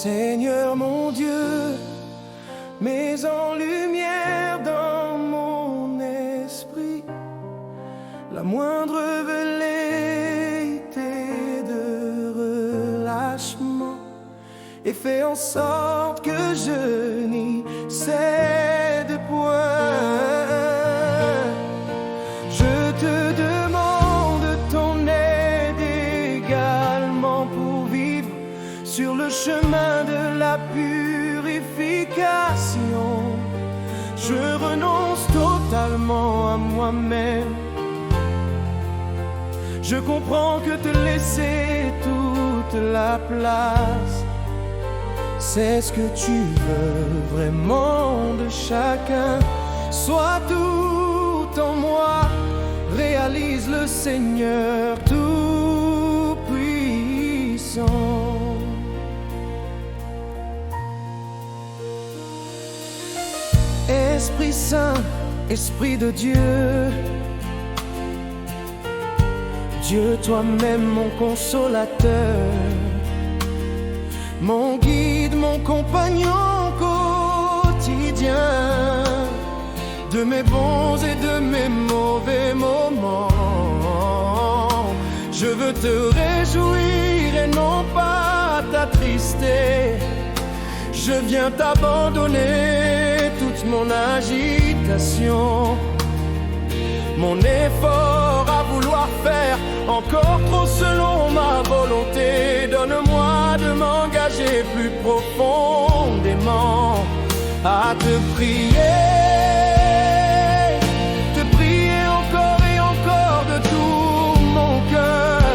Seigneur mon Dieu, mets en lumière dans mon esprit la moindre velléité de relâchement et fais en sorte que je n'y cède point. Je te demande ton aide également pour vivre sur le chemin de la purification. Je renonce totalement à moi-même. Je comprends que te laisser toute la place, c'est ce que tu veux vraiment de chacun. Sois tout en moi, réalise le Seigneur tout-puissant. Esprit Saint, Esprit de Dieu, Dieu toi-même mon consolateur, mon guide, mon compagnon quotidien, de mes bons et de mes mauvais moments. Je veux te réjouir et non pas t'attrister. Je viens t'abandonner toute mon agitation, mon effort à vouloir faire encore trop selon ma volonté. Donne-moi de m'engager plus profondément à te prier encore et encore de tout mon cœur,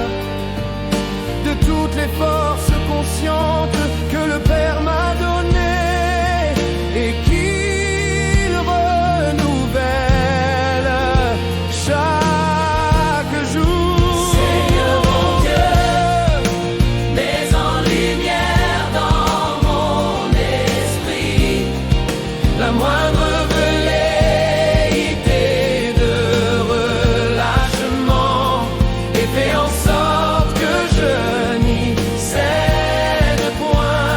de toutes les forces conscientes que le Père m'a données et qu'il renouvelle chaque jour. Seigneur mon Dieu, mets en lumière dans mon esprit la moindre velléité de relâchement et fais en sorte que je n'y cède point.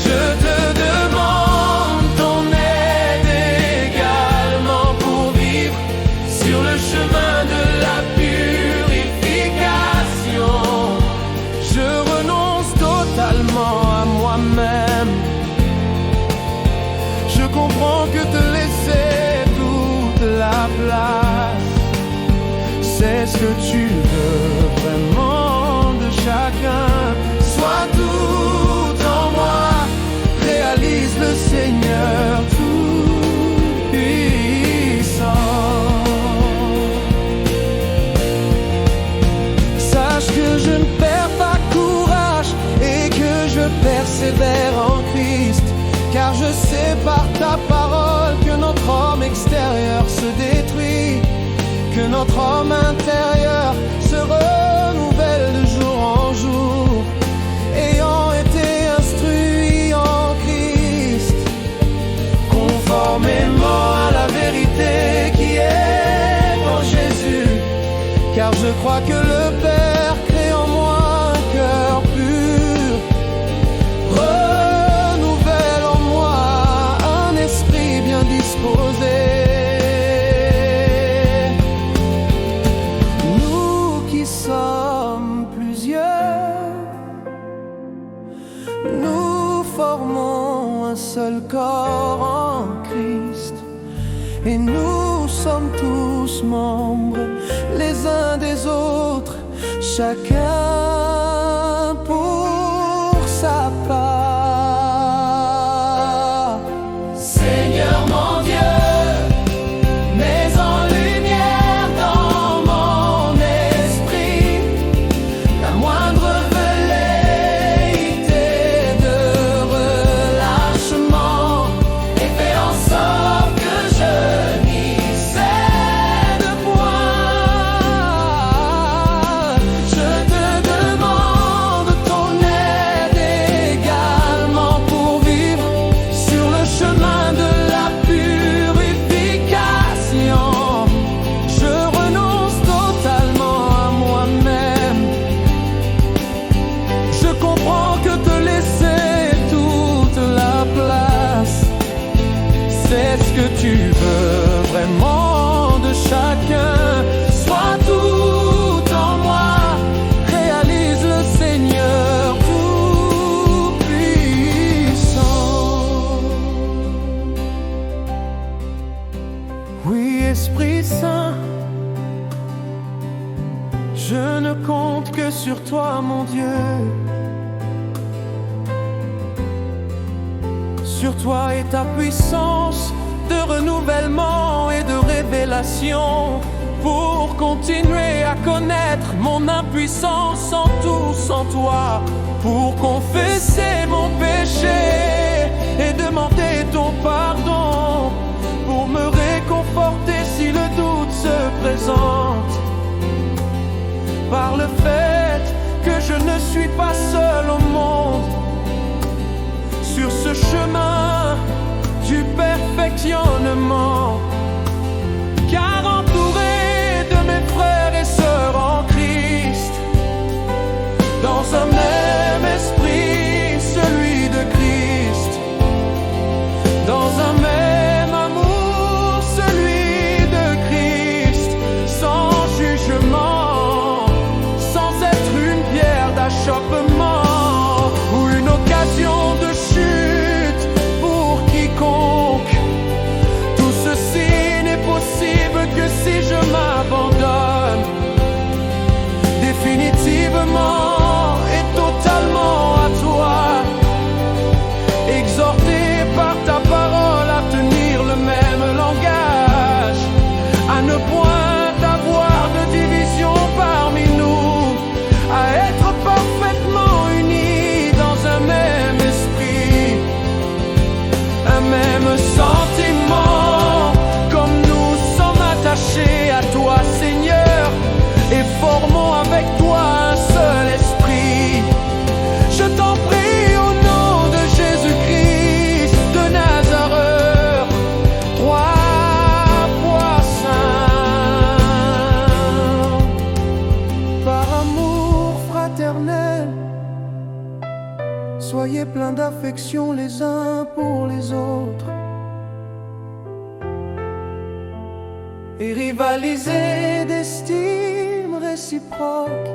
Je te demande ton aide également pour vivre sur le chemin de la purification. Je renonce totalement à moi-même. Je comprends que te laisser toute la place, c'est ce que tu veux vraiment de chacun. Sois tout en moi, réalise le Seigneur tout-puissant. Sache que je ne perds pas courage et que je persévère en Christ, car je sais par ta parole que notre homme extérieur se détruit, que notre homme intérieur se renouvelle de jour en jour, ayant été instruit en Christ, conformément à la vérité qui est en Jésus. Car je crois que le Père crée en moi un cœur pur, renouvelle en moi un esprit bien disposé. Nous qui sommes plusieurs, nous formons un seul corps en Christ, et nous sommes tous membres les uns des autres, chacun pour sa part. Seigneur mon Dieu, mets en lumière dans mon esprit la moindre velléité de relâchement et fais en sorte que je n'y cède point. Je te demande que tu veux vraiment de chacun. Sois tout en moi, réalise le Seigneur tout-puissant. Oui, Esprit Saint, je ne compte que sur toi, mon Dieu. Sur toi et ta puissance de renouvellement et de révélation, pour continuer à connaître mon impuissance en tout sans toi, pour confesser mon péché et demander ton pardon, pour me réconforter si le doute se présente, par le fait que je ne suis pas seul au monde sur ce chemin du perfectionnement, car entouré de mes frères et sœurs en Christ, dans un même esprit, celui de Christ, dans un même amour, celui de Christ, sans jugement, sans être une pierre d'achoppement ou une occasion de chute pour quiconque. Tout ceci n'est possible que si je m'abandonne définitivement et totalement à toi, exhorté par ta parole à tenir le même langage, à ne point avoir de division parmi nous, à être parfaitement unis dans un même esprit, un même sentiment, comme nous sommes attachés à toi, Seigneur, et formons avec toi un seul esprit. Je t'en prie au nom de Jésus-Christ de Nazareth, Roi fois saint. Par amour fraternel, soyez pleins d'affection les uns pour les autres, et rivalisez d'estime réciproque.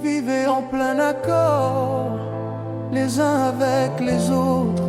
Vivez en plein accord les uns avec les autres.